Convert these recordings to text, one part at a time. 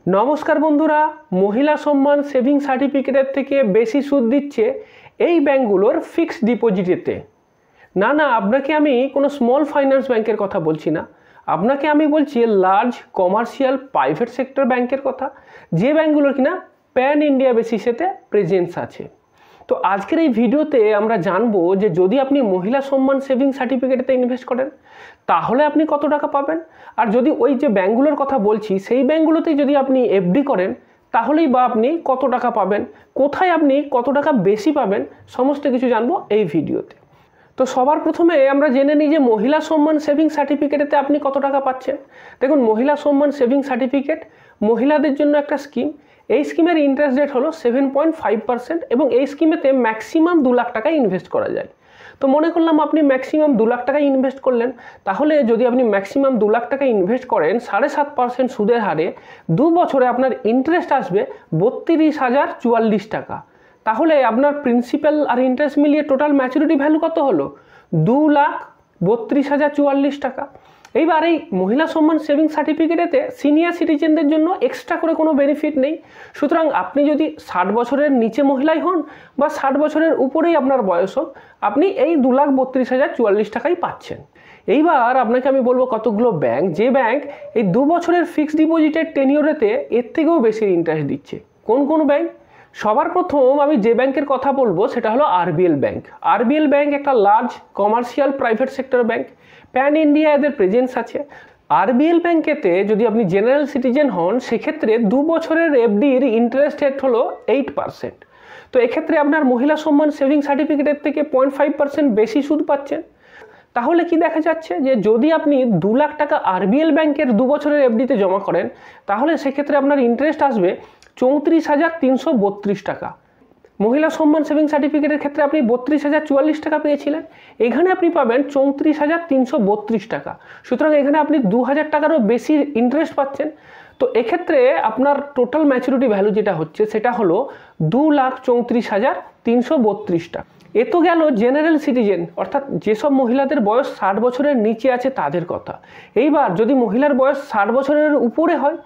নমস্কার বন্ধুরা, মহিলা সম্মান সেভিং সার্টিফিকেটের থেকে বেশি সুদ দিচ্ছে এই ব্যাঙ্কগুলোর ফিক্সড ডিপোজিটেতে। না, আপনাকে আমি কোনো স্মল ফাইন্যান্স ব্যাংকের কথা বলছি না, আপনাকে আমি বলছি লার্জ কমার্শিয়াল প্রাইভেট সেক্টর ব্যাংকের কথা, যে ব্যাঙ্কগুলোর কিনা প্যান ইন্ডিয়া বেসিসেতে প্রেজেন্স আছে। তো আজকের এই ভিডিওতে আমরা জানবো যে যদি আপনি মহিলা সম্মান সেভিং সার্টিফিকেটেতে ইনভেস্ট করেন তাহলে আপনি কত টাকা পাবেন, আর যদি ওই যে ব্যাঙ্কগুলোর কথা বলছি সেই ব্যাঙ্কগুলোতেই যদি আপনি এফডি করেন তাহলেই বা আপনি কত টাকা পাবেন, কোথায় আপনি কত টাকা বেশি পাবেন, সমস্ত কিছু জানবো এই ভিডিওতে। তো সবার প্রথমে আমরা জেনে নিই যে মহিলা সম্মান সেভিং সার্টিফিকেটেতে আপনি কত টাকা পাচ্ছেন। দেখুন, মহিলা সম্মান সেভিং সার্টিফিকেট মহিলাদের জন্য একটা স্কিম। এই স্কিমের ইন্টারেস্ট রেট হলো 7.5% এবং এই স্কিমেতে ম্যাক্সিমাম 2 লাখ টাকা ইনভেস্ট করা যায়। তো মনে করলাম আপনি ম্যাক্সিমাম 2 লাখ টাকা ইনভেস্ট করলেন, তাহলে যদি আপনি ম্যাক্সিমাম 2 লাখ টাকা ইনভেস্ট করেন 7.5% সুদের হারে 2 বছরে আপনার ইন্টারেস্ট আসবে 32,044 টাকা। তাহলে আপনার প্রিন্সিপাল আর ইন্টারেস্ট মিলিয়ে টোটাল ম্যাচুরিটি ভ্যালু কত হলো? 2,32,044 টাকা। এইবার এই মহিলা সম্মান সেভিং সার্টিফিকেটেতে সিনিয়র সিটিজেনদের জন্য এক্সট্রা করে কোনো বেনিফিট নেই। সুতরাং আপনি যদি 60 বছরের নিচে মহিলাই হন বা 60 বছরের উপরেই আপনার বয়স হোক, আপনি এই 2,32,044 টাকাই পাচ্ছেন। এইবার আপনাকে আমি বলবো কতগুলো ব্যাংক, যে ব্যাংক এই 2 বছরের ফিক্সড ডিপোজিটের টেনিওরেতে এর থেকেও বেশি ইন্টারেস্ট দিচ্ছে। কোন কোন ব্যাংক? সবার প্রথম আমি যে ব্যাংকের কথা বলবো সেটা হলো আরবিএল ব্যাংক। আরবিএল ব্যাংক একটা large commercial private sector bank, pan India এদের প্রেজেন্স আছে। আরবিএল ব্যাংকেতে যদি আপনি জেনারেল সিটিজেন হন সেক্ষেত্রে 2 বছরের এফডির ইন্টারেস্ট রেট হলো 8%। তো এক্ষেত্রে আপনার মহিলা সম্মান সেভিং সার্টিফিকেটের থেকে 0.5% বেশি সুদ পাচ্ছেন। তাহলে কি দেখা যাচ্ছে যে যদি আপনি 2 লাখ টাকা আরবিএল ব্যাংকের 2 বছরের এফডিতে জমা করেন তাহলে সেক্ষেত্রে আপনার ইন্টারেস্ট আসবে 34,332 টাকা। মহিলা সম্মান সেভিং সার্টিফিকেটের ক্ষেত্রে আপনি 32,044 টাকা পেয়েছিলেন, এখানে আপনি পাবেন 34,332 টাকা। সুতরাং এখানে আপনি 2,000 টাকারও বেশি ইন্টারেস্ট পাচ্ছেন। তো এক্ষেত্রে আপনার টোটাল ম্যাচুরিটি ভ্যালু যেটা হচ্ছে সেটা হলো 2,34,332 টাকা। এ তো গেল জেনারেল সিটিজেন, অর্থাৎ যেসব মহিলাদের বয়স 60 বছরের নিচে আছে তাদের কথা। এইবার যদি মহিলার বয়স 60 বছরের উপরে হয়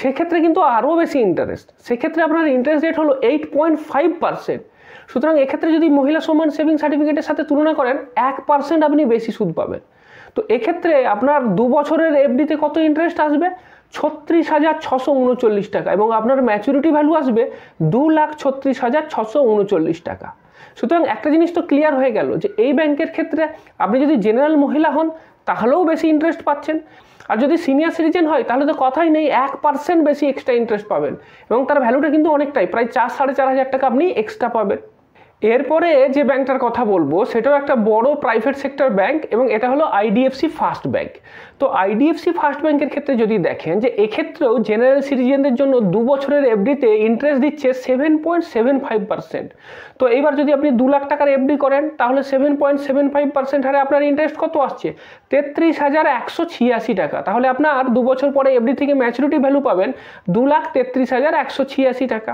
সেক্ষেত্রে কিন্তু আরও বেশি ইন্টারেস্ট, সেক্ষেত্রে আপনার ইন্টারেস্ট রেট হলো 8.5%। সুতরাং এক্ষেত্রে যদি মহিলা সম্মান সেভিং সার্টিফিকেটের সাথে তুলনা করেন 1% আপনি বেশি সুদ পাবেন। তো এক্ষেত্রে আপনার 2 বছরের এফডিতে কত ইন্টারেস্ট আসবে? 36,639 টাকা এবং আপনার ম্যাচুরিটি ভ্যালু আসবে 2,36,639 টাকা। সুতরাং একটা জিনিস তো ক্লিয়ার হয়ে গেল যে এই ব্যাংকের ক্ষেত্রে আপনি যদি জেনারেল মহিলা হন তাহলেও বেশি ইন্টারেস্ট পাচ্ছেন, আর যদি সিনিয়র সিটিজেন হয় তাহলে তো কথাই নেই, 1% বেশি এক্সট্রা ইন্টারেস্ট পাবেন এবং তার ভ্যালুটা কিন্তু অনেকটাই, প্রায় 4-4.5 টাকা আপনি এক্সট্রা পাবেন। এরপরে যে ব্যাংকটার কথা বলবো সেটাও একটা বড় প্রাইভেট সেক্টর ব্যাংক এবং এটা হলো আইডিএফসি ফার্স্ট ব্যাংক। তো আইডিএফসি ফার্স্ট ব্যাংকের ক্ষেত্রে যদি দেখেন যে এক্ষেত্রেও জেনারেল সিটিজেনদের জন্য 2 বছরের এফডিতে ইন্টারেস্ট দিচ্ছে 7.75%। তো এইবার যদি আপনি 2 লাখ টাকার এফডি করেন তাহলে 7.75% হারে আপনার ইন্টারেস্ট কত আসছে? 33,186 টাকা। তাহলে আপনার 2 বছর পরে এফডি থেকে ম্যাচুরিটি ভ্যালু পাবেন 2,33,186 টাকা।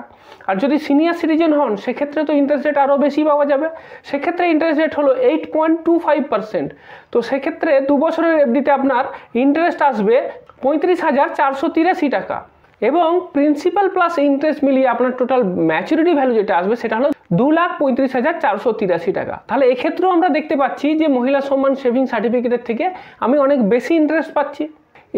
আর যদি সিনিয়র সিটিজেন হন সেক্ষেত্রে তো ইন্টারেস্ট রেট আরও বেশি পাওয়া যাবে, সেক্ষেত্রে ইন্টারেস্ট রেট হলো 8.25%। তো সেক্ষেত্রে 2 বছরের এফডিতে আপনার ইন্টারেস্ট আসবে 35,483 টাকা এবং প্রিন্সিপাল প্লাস ইন্টারেস্ট মিলিয়ে আপনার টোটাল ম্যাচুরিটি ভ্যালু যেটা আসবে সেটা হলো 2,35,483 টাকা। তাহলে এক্ষেত্রেও আমরা দেখতে পাচ্ছি যে মহিলা সম্মান সেভিং সার্টিফিকেটের থেকে আমি অনেক বেশি ইন্টারেস্ট পাচ্ছি।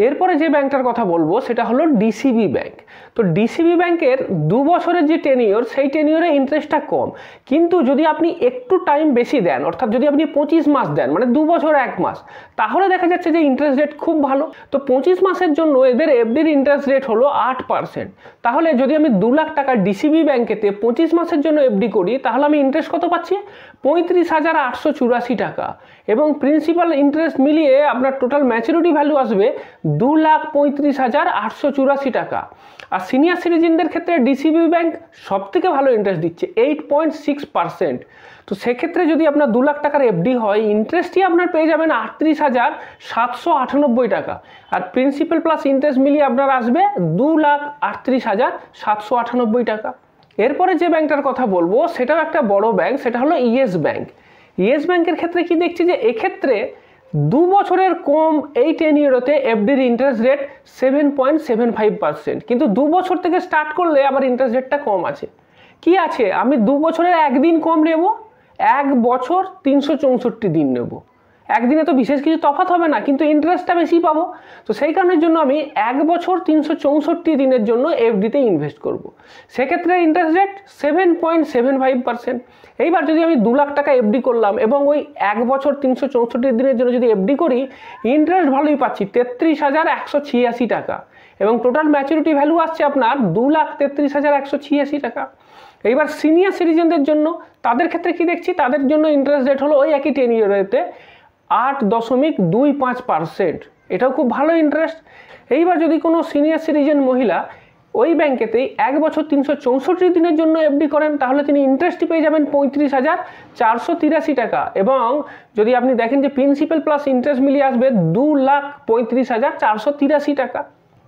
এরপরে যে ব্যাংকটার কথা বলবো সেটা হলো ডিসিবি ব্যাংক। তো ডিসিবি ব্যাংকের 2 বছরের যে টেনিওর সেই টেনিওরে ইন্টারেস্টটা কম, কিন্তু যদি আপনি একটু টাইম বেশি দেন, অর্থাৎ যদি আপনি 25 মাস দেন, মানে 2 বছর 1 মাস, তাহলে দেখা যাচ্ছে যে ইন্টারেস্ট রেট খুব ভালো। তো 25 মাসের জন্য এদের এফডির ইন্টারেস্ট রেট হলো 8%। তাহলে যদি আমি 2 লাখ টাকা ডিসিবি ব্যাংকেতে 25 মাসের জন্য এফডি করি তাহলে আমি ইন্টারেস্ট কত পাচ্ছি? 35,884 টাকা এবং প্রিন্সিপাল ইন্টারেস্ট মিলিয়ে আপনার টোটাল ম্যাচুরিটি ভ্যালু আসবে 2,35,884 টাকা। আর সিনিয়র সিটিজেনদের ক্ষেত্রে ডিসিবি ব্যাংক সব থেকে ভালো ইন্টারেস্ট দিচ্ছে 8.6%। তো সেক্ষেত্রে যদি আপনার 2 লাখ টাকার এফডি হয় ইন্টারেস্টই আপনার পেয়ে যাবেন 38,798 টাকা, আর প্রিন্সিপাল প্লাস ইন্টারেস্ট মিলিয়ে আপনার আসবে 2,38,798 টাকা। এরপরে যে ব্যাংকটার কথা বলবো সেটাও একটা বড় ব্যাংক, সেটা হলো ইয়েস ব্যাংক। ইয়েস ব্যাংকের ক্ষেত্রে কি দেখছি যে এক্ষেত্রে 2 বছরের কম এই 10 ইয়ারতে এফডির ইন্টারেস্ট রেট 7.75%, কিন্তু 2 বছর থেকে স্টার্ট করলে আবার ইন্টারেস্ট রেটটা কম আছে। কি আছে, আমি 2 বছরের একদিন কম নেব, 1 বছর 364 দিন নেব। একদিনে তো বিশেষ কিছু তফাৎ হবে না, কিন্তু ইন্টারেস্টটা বেশি পাবো। তো সেই কারণের জন্য আমি 1 বছর 364 দিনের জন্য এফডিতে ইনভেস্ট করব। সেক্ষেত্রে ইন্টারেস্ট রেট 7.75%। এইবার যদি আমি 2 লাখ টাকা এফডি করলাম এবং ওই 1 বছর 364 দিনের জন্য যদি এফডি করি, ইন্টারেস্ট ভালোই পাচ্ছি 33,186 টাকা, এবং টোটাল ম্যাচুরিটি ভ্যালু আসছে আপনার 2,33,186 টাকা। এইবার সিনিয়র সিটিজেনদের জন্য, তাদের ক্ষেত্রে কি দেখছি, তাদের জন্য ইন্টারেস্ট রেট হলো ওই একই 10 ইয়ারেতে 8.25%। এটাও খুব ভালো ইন্টারেস্ট। এইবার যদি কোনো সিনিয়র সিটিজেন মহিলা ওই ব্যাংকেতেই 1 বছর 364 দিনের জন্য এফডি করেন, তাহলে তিনি ইন্টারেস্টই পেয়ে যাবেন 35,483 টাকা, এবং যদি আপনি দেখেন যে প্রিন্সিপাল প্লাস ইন্টারেস্ট মিলিয়ে আসবে 2,35,483 টাকা।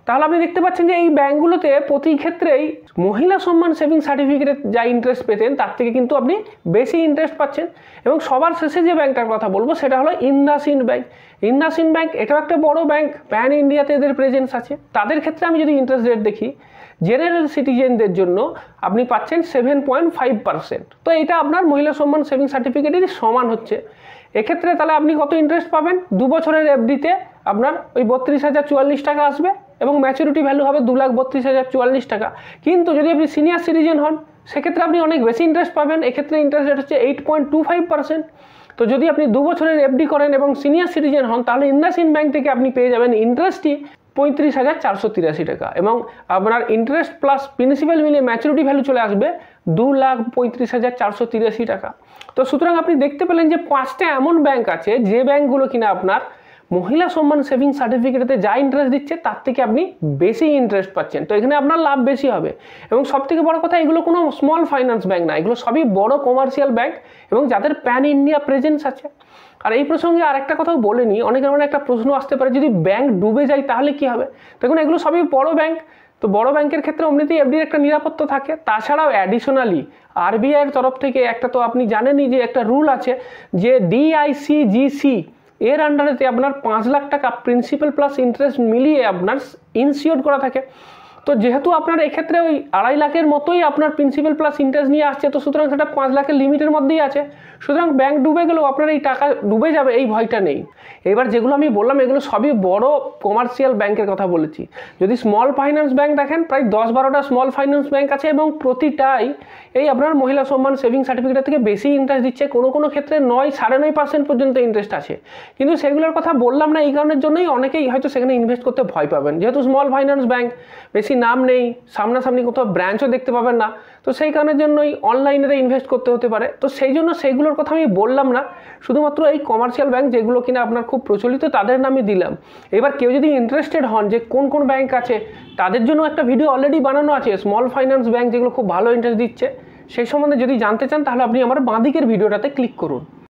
তাহলে আপনি দেখতে পাচ্ছেন যে এই ব্যাংকগুলোতে প্রতি ক্ষেত্রেই মহিলা সম্মান সেভিং সার্টিফিকেটে যা ইন্টারেস্ট পেতেন তার থেকে কিন্তু আপনি বেশি ইন্টারেস্ট পাচ্ছেন। এবং সবার শেষে যে ব্যাংকটার কথা বলবো সেটা হলো ইন্দাসইন্ড ব্যাংক। ইন্দাসইন্ড ব্যাংক এটাও একটা বড় ব্যাংক, প্যান ইন্ডিয়াতে এদের প্রেজেন্স আছে। তাদের ক্ষেত্রে আমি যদি ইন্টারেস্ট রেট দেখি, জেনারেল সিটিজেনদের জন্য আপনি পাচ্ছেন 7.5%। তো এটা আপনার মহিলা সম্মান সেভিং সার্টিফিকেটেরই সমান হচ্ছে। এক্ষেত্রে তাহলে আপনি কত ইন্টারেস্ট পাবেন, 2 বছরের এফডিতে আপনার ওই 32,044 টাকা আসবে, এবং ম্যাচুরিটি ভ্যালু হবে 2,32,044 টাকা। কিন্তু যদি আপনি সিনিয়র সিটিজেন হন, সেক্ষেত্রে আপনি অনেক বেশি ইন্টারেস্ট পাবেন। এক্ষেত্রে ইন্টারেস্ট রেট হচ্ছে 8.25%। তো যদি আপনি 2 বছরের এফডি করেন এবং সিনিয়র সিটিজেন হন, তাহলে ইন্দাসইন্ড ব্যাংক থেকে আপনি পেয়ে যাবেন ইন্টারেস্টই 35,483 টাকা, এবং আপনার ইন্টারেস্ট প্লাস প্রিন্সিপাল মিলিয়ে ম্যাচুরিটি ভ্যালু চলে আসবে 2,35,483 টাকা। তো সুতরাং আপনি দেখতে পেলেন যে 5টা এমন ব্যাংক আছে যে ব্যাংকগুলো কিনা আপনার মহিলা সম্মান সেভিং সার্টিফিকেটে যা ইন্টারেস্ট দিচ্ছে তার থেকে আপনি বেশি ইন্টারেস্ট পাচ্ছেন। তো এখানে আপনার লাভ বেশি হবে। এবং সবথেকে বড় কথা, এগুলো কোনো স্মল ফাইন্যান্স ব্যাংক না, এগুলো সবই বড় কমার্শিয়াল ব্যাংক এবং যাদের প্যান ইন্ডিয়া প্রেজেন্স আছে। আর এই প্রসঙ্গে আরেকটা কথাও বলে নিই, অনেকের মনে একটা প্রশ্ন আসতে পারে, যদি ব্যাংক ডুবে যায় তাহলে কি হবে। দেখুন, এগুলো সবই বড় ব্যাংক, তো বড় ব্যাংকের ক্ষেত্রে এমনিতেই এফডির একটা নিরাপত্তা থাকে। তাছাড়াও অ্যাডিশনালি আরবিআইয়ের তরফ থেকে একটা, তো আপনি জানেনই যে একটা রুল আছে যে ডিআইসিজিসি এর আন্ডারেতে আপনার 5 লাখ টাকা প্রিন্সিপাল প্লাস ইন্টারেস্ট মিলিয়ে আপনার ইনসিওর করা থাকে। তো যেহেতু আপনার এক্ষেত্রে ওই 2.5 লাখের মতোই আপনার প্রিন্সিপাল প্লাস ইন্টারেস্ট নিয়ে আসছে, তো সুতরাং সেটা 5 লাখের লিমিটের মধ্যেই আছে। সুতরাং ব্যাংক ডুবে গেলেও আপনার এই টাকা ডুবে যাবে এই ভয়টা নেই। এবার যেগুলো আমি বললাম এগুলো সবই বড় কমার্শিয়াল ব্যাংকের কথা বলেছি। যদি স্মল ফাইন্যান্স ব্যাংক দেখেন, প্রায় 10-12টা স্মল ফাইন্যান্স ব্যাংক আছে, এবং প্রতিটাই এই আপনার মহিলা সম্মান সেভিং সার্টিফিকেট থেকে বেশি ইন্টারেস্ট দিচ্ছে। কোনো কোনো ক্ষেত্রে 9-9.5% পর্যন্ত ইন্টারেস্ট আছে। কিন্তু সেগুলোর কথা বললাম না এই কারণের জন্যই অনেকেই হয়তো সেখানে ইনভেস্ট করতে ভয় পাবেন, যেহেতু স্মল ফাইন্যান্স ব্যাংক, বেশি নাম নেই, সামনাসামনি কোথাও ব্রাঞ্চও দেখতে পাবেন না। তো সেই কারণের জন্যই অনলাইনে ইনভেস্ট করতে হতে পারে। তো সেই জন্য সেইগুলোর কথা আমি বললাম না, শুধুমাত্র এই কমার্শিয়াল ব্যাংক যেগুলো কিনা আপনার খুব প্রচলিত তাদের নামই দিলাম। এবার কেউ যদি ইন্টারেস্টেড হন যে কোন কোন ব্যাংক আছে, তাদের জন্য একটা ভিডিও অলরেডি বানানো আছে, স্মল ফাইন্যান্স ব্যাংক যেগুলো খুব ভালো ইন্টারেস্ট দিচ্ছে, সেই সম্বন্ধে যদি জানতে চান তাহলে আপনি আমার বাঁদিকের ভিডিওটাতে ক্লিক করুন।